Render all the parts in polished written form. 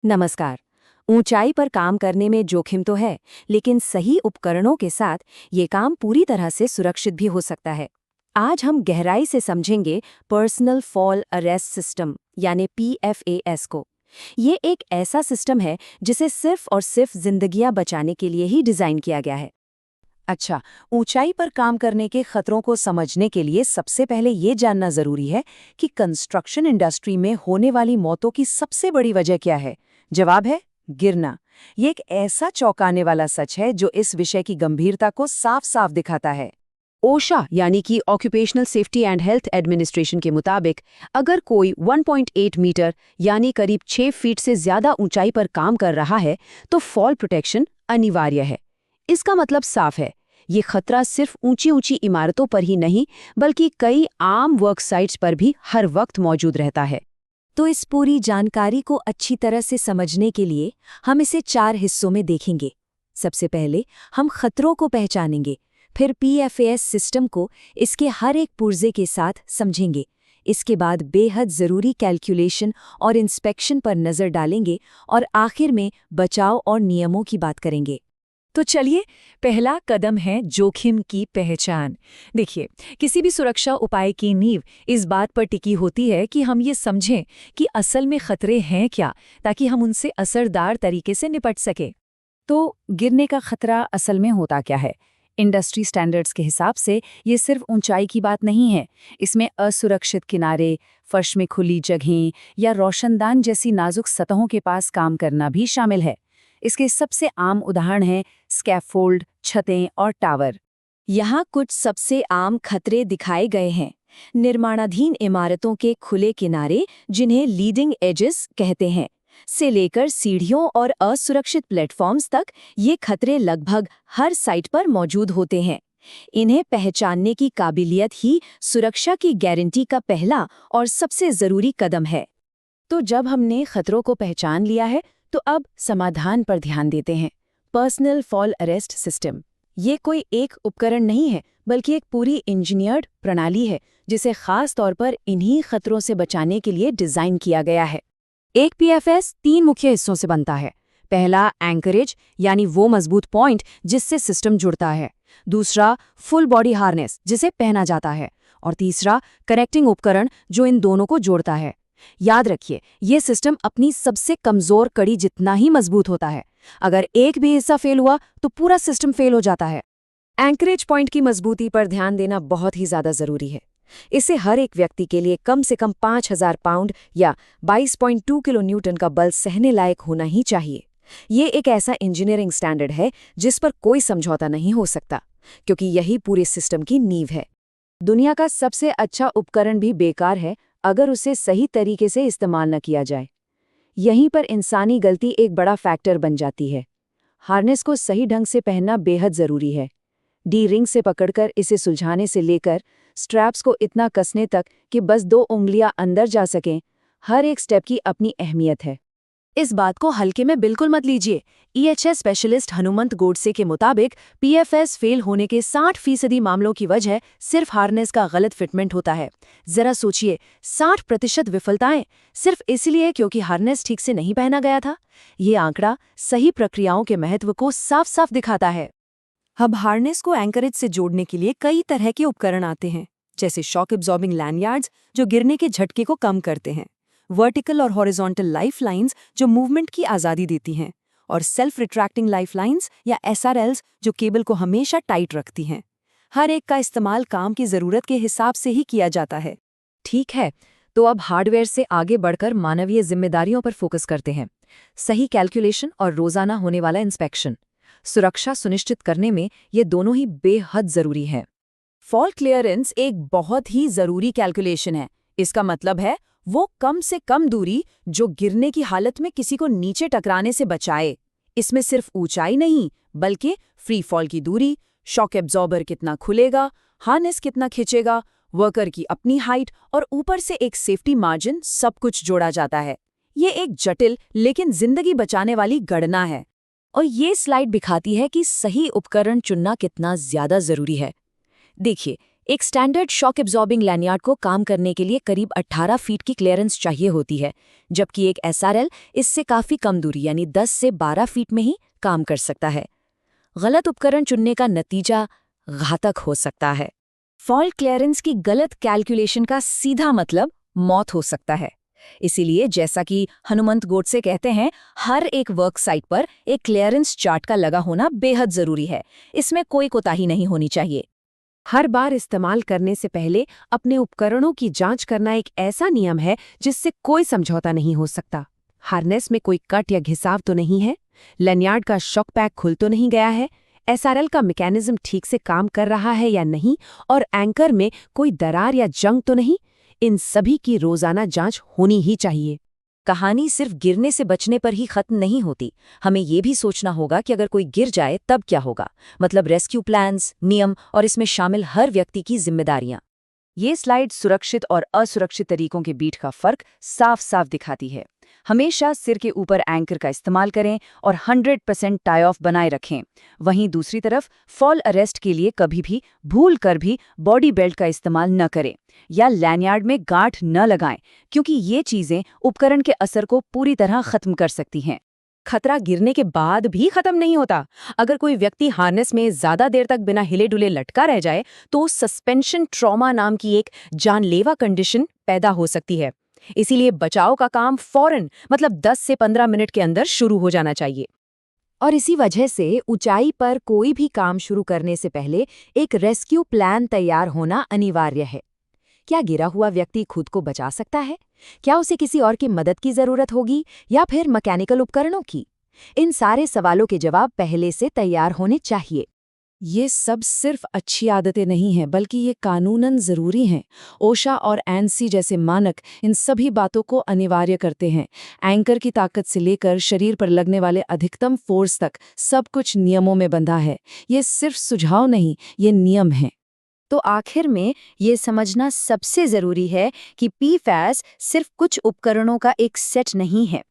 नमस्कार। ऊंचाई पर काम करने में जोखिम तो है, लेकिन सही उपकरणों के साथ ये काम पूरी तरह से सुरक्षित भी हो सकता है। आज हम गहराई से समझेंगे पर्सनल फॉल अरेस्ट सिस्टम यानी PFAS को। ये एक ऐसा सिस्टम है जिसे सिर्फ और सिर्फ जिंदगियां बचाने के लिए ही डिजाइन किया गया है। अच्छा, ऊंचाई पर काम करने के खतरों को समझने के लिए सबसे पहले ये जानना जरूरी है कि कंस्ट्रक्शन इंडस्ट्री में होने वाली मौतों की सबसे बड़ी वजह क्या है। जवाब है गिरना। ये एक ऐसा चौंकाने वाला सच है जो इस विषय की गंभीरता को साफ साफ दिखाता है। ओशा यानी कि occupational safety and health administration के मुताबिक अगर कोई 1.8 मीटर यानी करीब 6 फीट से ज्यादा ऊंचाई पर काम कर रहा है तो फॉल प्रोटेक्शन अनिवार्य है। इसका मतलब साफ है, ये खतरा सिर्फ ऊंची ऊंची इमारतों पर ही नहीं बल्कि कई आम वर्क साइट्स पर भी हर वक्त मौजूद रहता है। तो इस पूरी जानकारी को अच्छी तरह से समझने के लिए हम इसे 4 हिस्सों में देखेंगे। सबसे पहले हम खतरों को पहचानेंगे, फिर PFAS सिस्टम को इसके हर एक पुर्जे के साथ समझेंगे। इसके बाद बेहद ज़रूरी कैलकुलेशन और इंस्पेक्शन पर नज़र डालेंगे और आखिर में बचाव और नियमों की बात करेंगे। तो चलिए, पहला कदम है जोखिम की पहचान। देखिए, किसी भी सुरक्षा उपाय की नींव इस बात पर टिकी होती है कि हम ये समझें कि असल में खतरे हैं क्या, ताकि हम उनसे असरदार तरीके से निपट सकें। तो गिरने का खतरा असल में होता क्या है? इंडस्ट्री स्टैंडर्ड्स के हिसाब से ये सिर्फ ऊंचाई की बात नहीं है। इसमें असुरक्षित किनारे, फर्श में खुली जगहें या रोशनदान जैसी नाजुक सतहों के पास काम करना भी शामिल है। इसके सबसे आम उदाहरण हैं स्कैफोल्ड, छतें और टावर। यहाँ कुछ सबसे आम खतरे दिखाए गए हैं। निर्माणाधीन इमारतों के खुले किनारे, जिन्हें लीडिंग एजेस कहते हैं, से लेकर सीढ़ियों और असुरक्षित प्लेटफॉर्म्स तक ये खतरे लगभग हर साइट पर मौजूद होते हैं। इन्हें पहचानने की काबिलियत ही सुरक्षा की गारंटी का पहला और सबसे ज़रूरी कदम है। तो जब हमने खतरों को पहचान लिया है तो अब समाधान पर ध्यान देते हैं। पर्सनल फॉल अरेस्ट सिस्टम ये कोई एक उपकरण नहीं है बल्कि एक पूरी इंजीनियर्ड प्रणाली है जिसे खास तौर पर इन्हीं खतरों से बचाने के लिए डिजाइन किया गया है। एक PFAS 3 मुख्य हिस्सों से बनता है। पहला एंकरेज यानी वो मजबूत पॉइंट जिससे सिस्टम जुड़ता है। दूसरा फुल बॉडी हार्नेस जिसे पहना जाता है। और तीसरा कनेक्टिंग उपकरण जो इन दोनों को जोड़ता है। याद रखिए, ये सिस्टम अपनी सबसे कमजोर कड़ी जितना ही मजबूत होता है। अगर एक भी हिस्सा फेल हुआ तो पूरा सिस्टम फेल हो जाता है। एंकरेज पॉइंट की मजबूती पर ध्यान देना बहुत ही ज्यादा जरूरी है। इसे हर एक व्यक्ति के लिए कम से कम 5000 पाउंड या 22.2 किलो न्यूटन का बल सहने लायक होना ही चाहिए। ये एक ऐसा इंजीनियरिंग स्टैंडर्ड है जिस पर कोई समझौता नहीं हो सकता, क्योंकि यही पूरे सिस्टम की नींव है। दुनिया का सबसे अच्छा उपकरण भी बेकार है अगर उसे सही तरीके से इस्तेमाल न किया जाए। यहीं पर इंसानी गलती एक बड़ा फैक्टर बन जाती है। हार्नेस को सही ढंग से पहनना बेहद ज़रूरी है। डी रिंग से पकड़कर इसे सुलझाने से लेकर स्ट्रैप्स को इतना कसने तक कि बस 2 उंगलियां अंदर जा सकें, हर एक स्टेप की अपनी अहमियत है। इस बात को हल्के में बिल्कुल मत लीजिए। EHS स्पेशलिस्ट हनुमंत गोडसे के मुताबिक PFAS फेल होने के 60% मामलों की वजह सिर्फ हार्नेस का गलत फिटमेंट होता है। जरा सोचिए, 60% विफलताएं सिर्फ इसलिए क्योंकि हार्नेस ठीक से नहीं पहना गया था। ये आंकड़ा सही प्रक्रियाओं के महत्व को साफ साफ दिखाता है। अब हार्नेस को एंकरेज से जोड़ने के लिए कई तरह के उपकरण आते हैं, जैसे शॉक एब्जॉर्बिंग लैंडयार्ड्स जो गिरने के झटके को कम करते हैं, वर्टिकल और हॉरिजॉन्टल लाइफलाइंस जो मूवमेंट की आज़ादी देती हैं, और सेल्फ रिट्रैक्टिंग लाइफलाइंस या SRLs जो केबल को हमेशा टाइट रखती हैं। हर एक का इस्तेमाल काम की ज़रूरत के हिसाब से ही किया जाता है। ठीक है, तो अब हार्डवेयर से आगे बढ़कर मानवीय जिम्मेदारियों पर फोकस करते हैं। सही कैलकुलेशन और रोजाना होने वाला इंस्पेक्शन। सुरक्षा सुनिश्चित करने में ये दोनों ही बेहद जरूरी हैं। फॉल क्लियरेंस एक बहुत ही जरूरी कैलकुलेशन है। इसका मतलब है वो कम से कम दूरी जो गिरने की हालत में किसी को नीचे टकराने से बचाए। इसमें सिर्फ ऊंचाई नहीं बल्कि फ्री फॉल की दूरी, शॉक एब्जॉर्बर कितना खुलेगा, हार्नेस कितना खिंचेगा, वर्कर की अपनी हाइट और ऊपर से एक सेफ्टी मार्जिन, सब कुछ जोड़ा जाता है। ये एक जटिल लेकिन जिंदगी बचाने वाली गणना है। और ये स्लाइड दिखाती है कि सही उपकरण चुनना कितना ज्यादा जरूरी है। देखिए, एक स्टैंडर्ड शॉक एब्जॉर्बिंग लैनियार्ड को काम करने के लिए करीब 18 फीट की क्लियरेंस चाहिए होती है, जबकि एक SRL इससे काफ़ी कम दूरी यानी 10 से 12 फीट में ही काम कर सकता है। गलत उपकरण चुनने का नतीजा घातक हो सकता है। फॉल्ट क्लियरेंस की गलत कैलकुलेशन का सीधा मतलब मौत हो सकता है। इसीलिए जैसा कि हनुमंत गोडसे कहते हैं, हर एक वर्क साइट पर एक क्लियरेंस चार्ट का लगा होना बेहद जरूरी है। इसमें कोई कोताही नहीं होनी चाहिए। हर बार इस्तेमाल करने से पहले अपने उपकरणों की जांच करना एक ऐसा नियम है जिससे कोई समझौता नहीं हो सकता। हार्नेस में कोई कट या घिसाव तो नहीं है, लैनियार्ड का शॉक पैक खुल तो नहीं गया है, SRL का मैकेनिज्म ठीक से काम कर रहा है या नहीं, और एंकर में कोई दरार या जंग तो नहीं। इन सभी की रोजाना जांच होनी ही चाहिए। कहानी सिर्फ गिरने से बचने पर ही खत्म नहीं होती। हमें ये भी सोचना होगा कि अगर कोई गिर जाए तब क्या होगा, मतलब रेस्क्यू प्लान्स, नियम और इसमें शामिल हर व्यक्ति की जिम्मेदारियां। ये स्लाइड सुरक्षित और असुरक्षित तरीकों के बीच का फर्क साफ साफ दिखाती है। हमेशा सिर के ऊपर एंकर का इस्तेमाल करें और 100% टाई ऑफ बनाए रखें। वहीं दूसरी तरफ फॉल अरेस्ट के लिए कभी भी भूल कर भी बॉडी बेल्ट का इस्तेमाल न करें या लैनियार्ड में गांठ न लगाएं, क्योंकि ये चीजें उपकरण के असर को पूरी तरह खत्म कर सकती हैं। खतरा गिरने के बाद भी खत्म नहीं होता। अगर कोई व्यक्ति हार्नेस में ज्यादा देर तक बिना हिले डुले लटका रह जाए तो सस्पेंशन ट्रॉमा नाम की एक जानलेवा कंडीशन पैदा हो सकती है। इसीलिए बचाव का काम फौरन, मतलब 10 से 15 मिनट के अंदर शुरू हो जाना चाहिए। और इसी वजह से ऊंचाई पर कोई भी काम शुरू करने से पहले एक रेस्क्यू प्लान तैयार होना अनिवार्य है। क्या गिरा हुआ व्यक्ति खुद को बचा सकता है? क्या उसे किसी और की मदद की जरूरत होगी या फिर मैकेनिकल उपकरणों की? इन सारे सवालों के जवाब पहले से तैयार होने चाहिए। ये सब सिर्फ अच्छी आदतें नहीं हैं, बल्कि ये कानूनन ज़रूरी हैं। ओशा और एनसी जैसे मानक इन सभी बातों को अनिवार्य करते हैं। एंकर की ताकत से लेकर शरीर पर लगने वाले अधिकतम फोर्स तक सब कुछ नियमों में बंधा है। ये सिर्फ सुझाव नहीं, ये नियम हैं। तो आखिर में ये समझना सबसे ज़रूरी है कि PFAS सिर्फ कुछ उपकरणों का एक सेट नहीं है।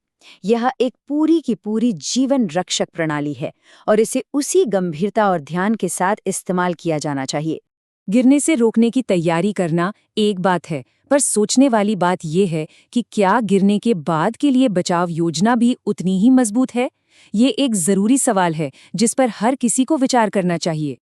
यह एक पूरी की पूरी जीवन रक्षक प्रणाली है और इसे उसी गंभीरता और ध्यान के साथ इस्तेमाल किया जाना चाहिए। गिरने से रोकने की तैयारी करना एक बात है, पर सोचने वाली बात यह है कि क्या गिरने के बाद के लिए बचाव योजना भी उतनी ही मजबूत है? ये एक जरूरी सवाल है जिस पर हर किसी को विचार करना चाहिए।